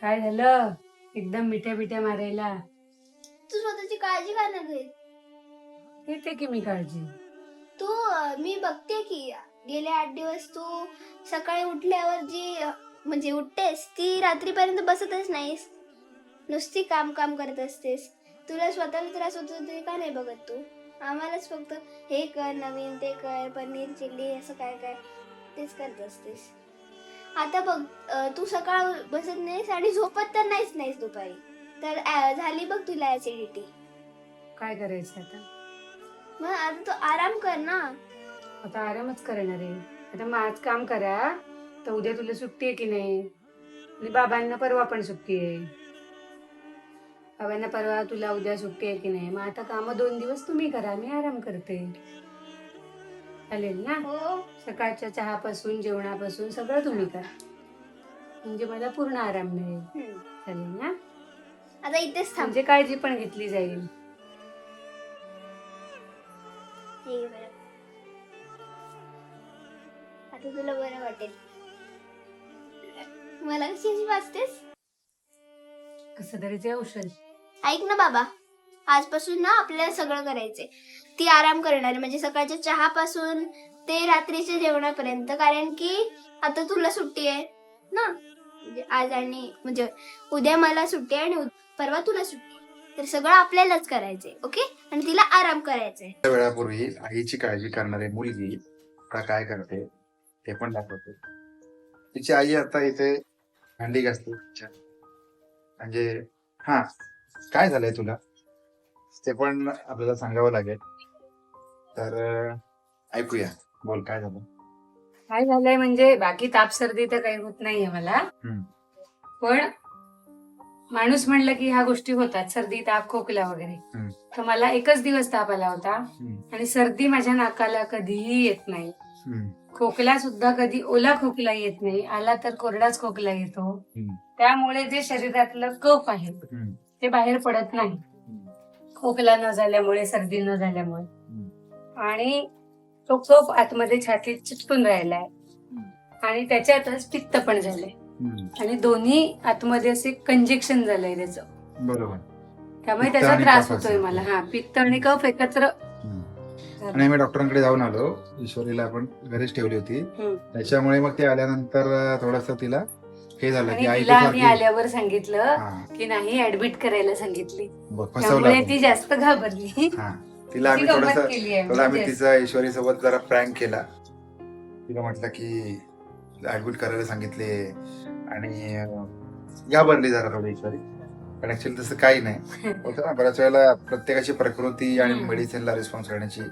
काय झालं? एकदम मिठ्या मिठ्या मारायला. तू स्वतःची काळजी का नाही घेत? घेते की मी काळजी. तू मी बघते की गेले 8 दिवस तू सकाळी उठल्यावर जी म्हणजे उठतेस ती रात्रीपर्यंत बसतच नाहीस. नुसती काम काम करत असतेस. तुला स्वतःला त्रास होतो ते का नाही बघत तू? आम्हालाच फक्त हे कर नवीन ते कर पनीर चिल्ली असं काय काय तेच करत असतेस. आता बघ तू सकाळ बसत नाहीस आणि झोपत तर नाहीस दुपारी. तर झाली बघ तुला ऍसिडिटी. काय करायचं आता? मग आता तू आराम कर ना. आता आरामच करणार आहे. आता मग आज काम करा, तर उद्या तुला सुट्टी आहे की नाही? आणि बाबांना परवा पण सुट्टी आहे. बाबांना परवा तुला उद्या सुट्टी आहे की नाही? मग आता काम 2 दिवस तुम्ही करा, मी आराम करते. चालेल ना? हो सकाळच्या चहापासून जेवणापासून सगळं तुम्ही करा, म्हणजे मला पूर्ण आराम मिळेल. चालेल ना? आता इथेच थांब. म्हणजे काळजी पण घेतली जाईल. हे घे बरं. आता तुला बरं वाटेल. मला कशी वाचतेस? कसं तरीचे औषध. ऐक ना बाबा, आजपासून ना आपल्याला सगळं करायचंय. ती आराम करणार आहे, म्हणजे सकाळच्या चहापासून ते रात्रीच्या जेवणापर्यंत. कारण की आता तुला सुट्टी आहे ना, म्हणजे आज आणि म्हणजे उद्या मला सुट्टी आहे आणि परवा तुला सुट्टी आहे. तर सगळं आपल्यालाच करायचंय. ओके? आणि तिला आराम करायचंय. थोड्या वेळापूर्वी आईची काळजी करणारी मुलगी आता काय करते ते पण दाखवते. तिची आई आता इथे भांडी घासते. म्हणजे हा काय झालंय तुला ते पण आपल्याला सांगावं लागेल. तर ऐकूया, बोल काय झालं. काय झालंय म्हणजे बाकी ताप सर्दी तर काही होत नाहीये मला. पण माणूस म्हणलं की ह्या गोष्टी होतात, सर्दी ताप खोकला वगैरे. तर मला एकच दिवस ताप आला होता आणि सर्दी माझ्या नाकाला कधीही येत नाही. खोकला सुद्धा कधी ओला खोकला येत नाही, आला तर कोरडाच खोकला येतो. त्यामुळे जे शरीरातलं कफ आहे ते बाहेर पडत नाही, खोकला न झाल्यामुळे, सर्दी न झाल्यामुळे. आणि तो कफ आतमध्ये छातीत चिटकून राहिलाय आणि त्याच्यातच पित्त पण झालंय आणि दोन्ही आतमध्ये असे कंजेक्शन झालंय त्याचं. बरोबर. त्यामुळे पित्त त्याचा आणि त्रास कफ होतोय असेल. मला. हा, पित्त आणि कफ एकत्र. आणि मी डॉक्टरांकडे जाऊन आलो. ईश्वरीला आपण घरीच ठेवली होती. त्याच्यामुळे मग ते आल्यानंतर थोडस तिला हे झालं की आणि आई तिला आम्ही आल्यावर सांगितलं की नाही, ऍडमिट करायला सांगितली. त्यामुळे ती जास्त घाबरली. तिला आम्ही गंमत केली आहे. थोडा आम्ही तिचा ईश्वरी सोबत जरा प्रँक केला. तिला म्हटलं की ऍडमिट करायला सांगितले आणि घाबरली जरा थोडी ईश्वरी. पण ऍक्च्युअली तसं काही नाही होतं ना. बऱ्याच वेळेला प्रत्येकाची प्रकृती आणि मेडिसिनला रिस्पॉन्स करण्याची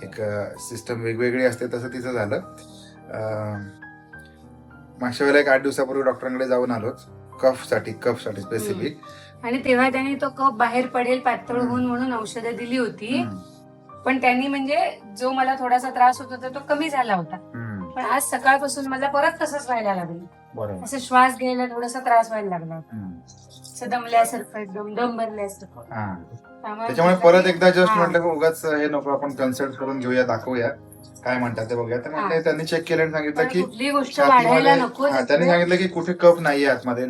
एक सिस्टम वेगवेगळी असते. तसं तिचं झालं. मागच्या वेळेला एक 8 दिवसापूर्वी डॉक्टरांकडे जाऊन आलोच कफसाठी स्पेसिफिक. आणि तेव्हा त्यांनी तो कफ बाहेर पडेल पातळ होऊन म्हणून औषधं दिली होती. पण त्यांनी म्हणजे जो मला थोडासा त्रास होत होता तो कमी झाला होता. पण आज सकाळपासून मला परत तसंच व्हायला लागलं. असं श्वास घ्यायला थोडासा त्रास व्हायला लागला, असं दमल्यासारखं, एकदम दम भरल्यासारखं. त्याच्यामुळे परत एकदा जस्ट म्हटलं उगाच हे नको, आपण कन्सल्ट करून घेऊया, दाखवूया काय म्हणतात ते बघूया. तर म्हटलं त्यांनी चेक केलं आणि सांगितलं की कुठली गोष्ट वाढायला नको. त्यांनी सांगितलं की कुठे कफ नाहीये आतमध्ये,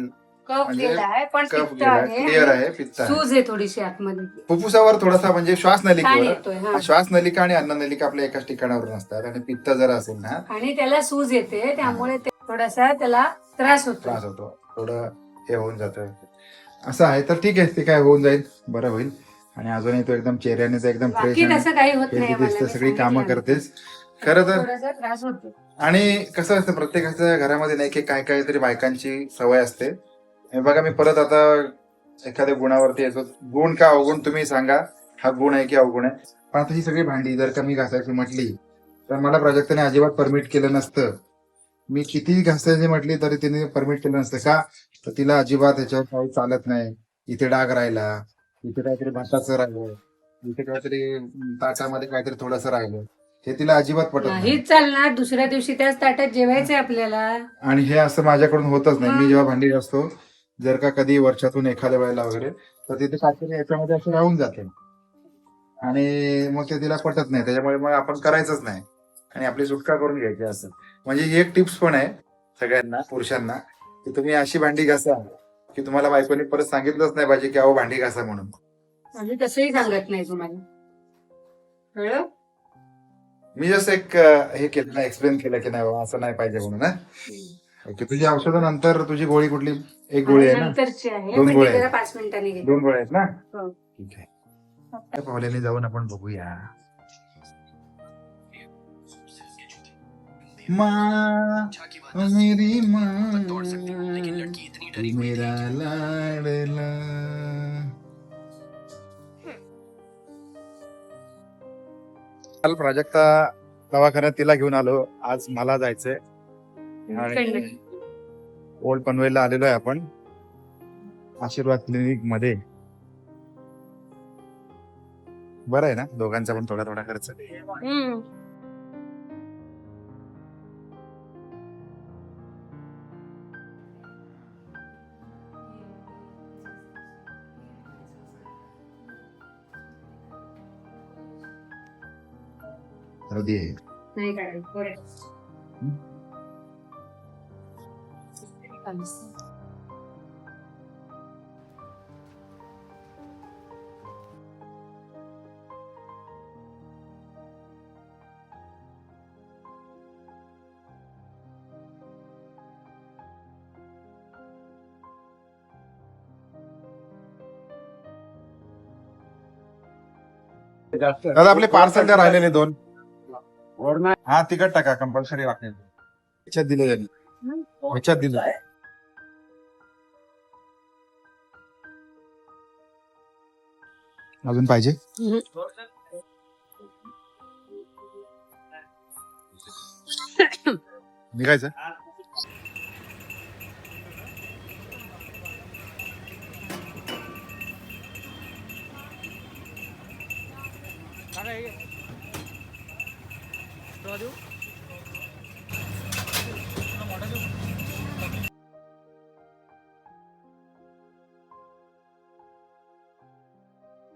कफ गेलाय पण पित्त आहे, क्लिअर आहे, पित्त आहे, सूज आहे थोडीशी आतमध्ये, फुफ्फुसावर थोडासा म्हणजे श्वास नलिकेवर. श्वास नलिका आणि अन्न नलिका आपल्या एकाच ठिकाणावर नसतात आणि पित्त जर असेल ना आणि त्याला सूज येते, त्यामुळे थोडासा त्याला त्रास होतो, थोडं हे होऊन जातं असं आहे. तर ठीक आहे, ते काय होऊन जाईल, बरं होईल. आणि अजूनही तो एकदम चेहऱ्याने तर एकदम फ्रेश काही होत नाही, सगळी कामं करतेस खरं तर. त्रास होतो. आणि कसं असतं प्रत्येकाच्या घरामध्ये नाही की काय काहीतरी बायकांची सवय असते. हे बघा, मी परत आता एखाद्या गुणावरती येतो. गुण का अवगुण तुम्ही सांगा, हा गुण आहे की अवगुण आहे. पण आता ही सगळी भांडी जर का मी घासायची म्हटली तर मला प्राजक्ताने अजिबात परमिट केलं नसतं. मी किती घासायची म्हटली तरी तिने परमिट केलं नसतं. का तर तिला अजिबात ह्याच्यावर काही चालत नाही. इथे डाग राहिला, इथे काहीतरी भाताचं राहिलं, इथे काहीतरी ताटामध्ये काहीतरी थोडंसं राहिलं, हे तिला अजिबात पटत नाही. चालणार. दुसऱ्या दिवशी त्याच ताटात जेवायचंय आपल्याला. आणि हे असं माझ्याकडून होतच नाही. मी जेव्हा भांडी घासतो, जर का कधी वर्षातून एखाद्या वेळेला वगैरे, तर तिथे काहीतरी याच्यामध्ये असं राहून जाते आणि मग ते तिला पटत नाही. त्याच्यामुळे मग आपण करायचंच नाही आणि आपली सुटका करून घ्यायची. असं म्हणजे ही एक टिप्स पण आहे सगळ्यांना, पुरुषांना, की तुम्ही अशी भांडी घासा की तुम्हाला बायकोनी परत सांगितलंच नाही पाहिजे की अहो भांडी घासा म्हणून. आम्ही तसंही सांगत नाही तुम्हाला, कळलं? मी जस्ट एक हे केलं ना, एक्सप्लेन केलं की नाही बाबा असं नाही पाहिजे म्हणून. ओके, तुझी औषधानंतर तुझी गोळी कुठली? एक गोळी आहे ना? नंतरची आहे, दोन पण गोळ्या ती आहेत. जरा 5 मिनिटांनी घे. 2 गोळ्या आहेत ना? हो. ठीक आहे. त्या पावल्याने जाऊन आपण बघूया. माँ मेरी माँ तू मेरा लाडला. काल प्राजक्ता दवाखान्यात तिला घेऊन आलो. आज मला जायचंय आणि ओल्ड पनवेलला आलेलो आहे आपण आशीर्वाद क्लिनिक मध्ये. बरं आहे ना, दोघांचा पण थोडा थोडा खर्च. हळदी आहे. नाही काढायचं, बरं. दादा आपले पार्सल द्या, राहिलेले 2. हा तिकट टाका, कंपल्सरी लागते. ह्याच्यात दिलं त्यांनी, ह्याच्यात दिलं. अजून पाहिजे? निघायचं.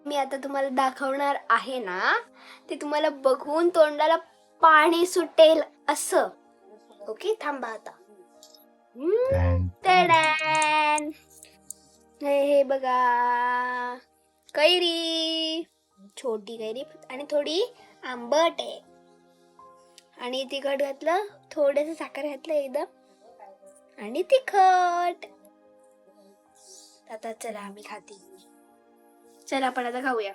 मी आता तुम्हाला दाखवणार आहे ना, ते तुम्हाला बघून तोंडाला पाणी सुटेल असं. ओके, थांबा आता. टॅडॅन. हे बघा, कैरी, छोटी कैरी आणि थोडी आंबट आहे. आणि तिखट घातलं, थोडंसं साखर घातलं एकदम, आणि तिखट. आता चला आम्ही खाते. चला आपण आता खाऊया.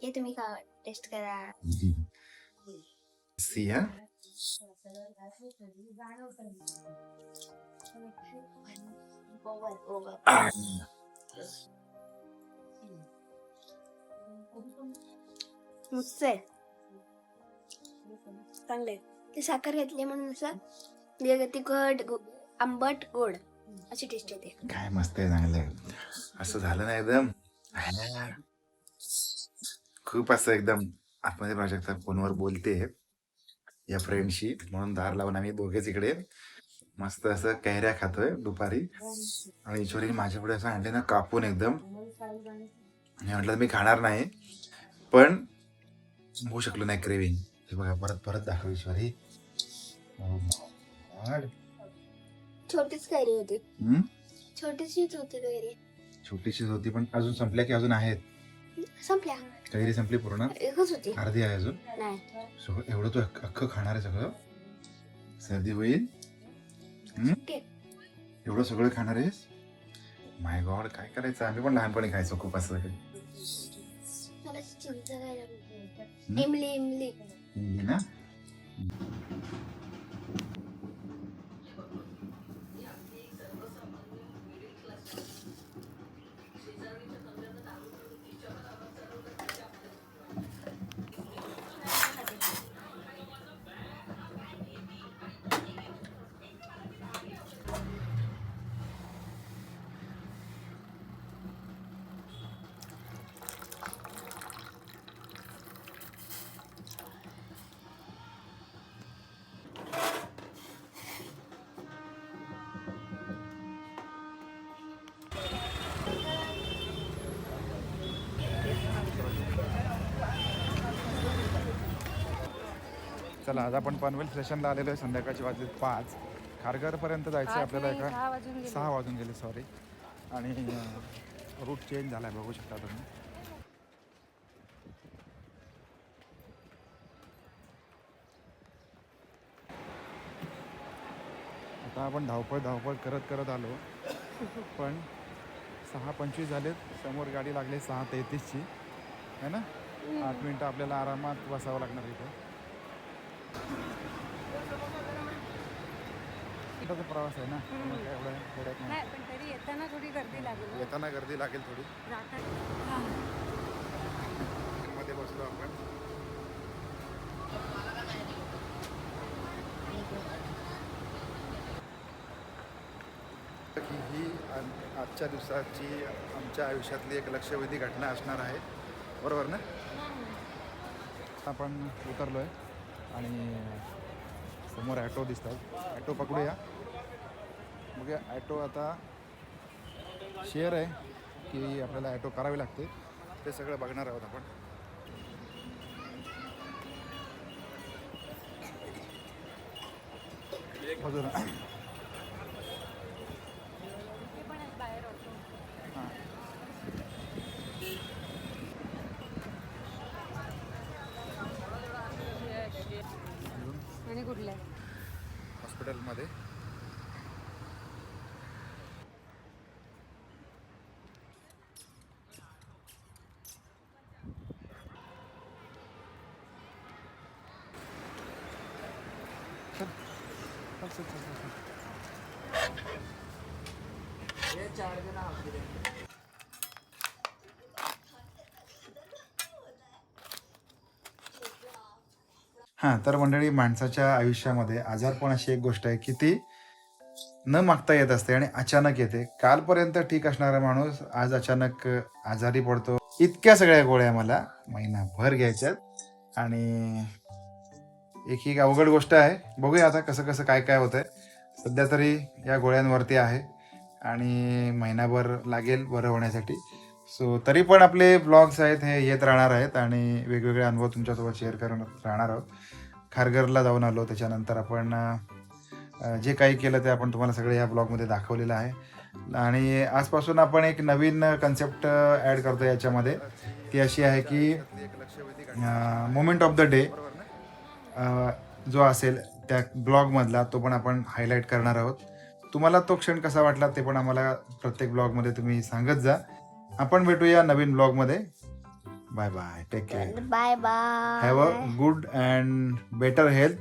हे तुम्ही खा, टेस्ट करा. सी हा. मस्त आहे, चांगले. ते साखर घातली म्हणून असं तिखट, आंबट, गोड अशी टेस्ट येते. काय मस्त आहे, चांगलं आहे. असं झालं ना एकदम, खूप असं एकदम आतमध्ये. प्राजक्ता फोनवर बोलते या फ्रेंडशी, म्हणून दार लावून आम्ही दोघेच इकडे मस्त असं कैऱ्या खातोय दुपारी. आणि ईश्वरीने माझ्या पुढे असं आणले ना कापून एकदम. मी म्हटलं मी खाणार नाही, पण होऊ शकलो नाही क्रेविंग. हे बघा, परत परत दाखव ईश्वरी. छोटीच कैरी होती, छोटीशीच होती कैरी. छोटीशीच होती, पण अजून संपल्या की अजून आहेत? संपल्या. कैरी संपली पूर्ण? एकच होती, अर्धी आहे अजून. नाही. एवढं तू अख्खं खाणार आहे सगळं? सर्दी होईल. एवढं सगळं खाणार आहेस? माय गॉड, काय करायचं. आम्ही पण लहानपणी खायचो खूप असं. मला चिंच खायला, इमली इमली ना. चला आज आपण पनवेल स्टेशनला आलेलो आहे. संध्याकाळची वाजली 5. खारघरपर्यंत जायचं आहे आपल्याला. एका 6 वाजून गेले सॉरी. आणि रूट चेंज झाला आहे, बघू शकता तुम्ही. आता आपण धावपळ करत आलो, पण 6:25 झालेत. समोर गाडी लागली 6:33ची है ना. 8 मिनटं आपल्याला आरामात बसावं लागणार इथे. छोटासा प्रवास आहे ना, मग काय एवढं थोड्यात नाही. पण तरी येताना थोडी गर्दी लागेल. येताना गर्दी लागेल थोडी. मध्ये बसलो आपण. ही आजच्या दिवसाची आमच्या आयुष्यातली एक लक्षवेधी घटना असणार आहे, बरोबर ना. आपण उतरलो आहे आणि समोर ॲटो दिसतात. ॲटो पकडूया. बघूया ॲटो आता शेअर आहे की आपल्याला ॲटो करावी लागते, ते सगळं बघणार आहोत आपण. बाजूला आणि कुठल्या हॉस्पिटलमध्ये. हां, तर मंडळी, माणसाच्या आयुष्यामध्ये आजारपण अशी एक गोष्ट आहे की ती न मागता येत असते आणि अचानक येते. कालपर्यंत ठीक असणारा माणूस आज अचानक आजारी पडतो. इतक्या सगळ्या गोळ्या मला महिनाभर घ्यायच्यात आणि एक अवघड गोष्ट आहे. बघूया आता कसं कसं काय काय होतंय. सध्या तरी या गोळ्यांवरती आहे आणि महिनाभर लागेल बरं होण्यासाठी. सो तरी पण आपले ब्लॉग्स आहेत हे येत राहणार आहेत आणि वेगवेगळे अनुभव तुमच्यासोबत शेअर करत राहणार आहोत. खारघरला जाऊन आलो, त्याच्यानंतर आपण जे काही केलं ते आपण तुम्हाला सगळं या ब्लॉगमध्ये दाखवलेलं आहे. आणि आजपासून आपण एक नवीन कन्सेप्ट ॲड करतो याच्यामध्ये. ती अशी आहे की मोमेंट ऑफ द डे जो असेल त्या ब्लॉगमधला तो पण आपण हायलाईट करणार आहोत. तुम्हाला तो क्षण कसा वाटला ते पण आम्हाला प्रत्येक ब्लॉगमध्ये तुम्ही सांगत जा. आपण भेटूया नवीन ब्लॉगमध्ये. Bye bye, take care, bye bye. Have a good and better health.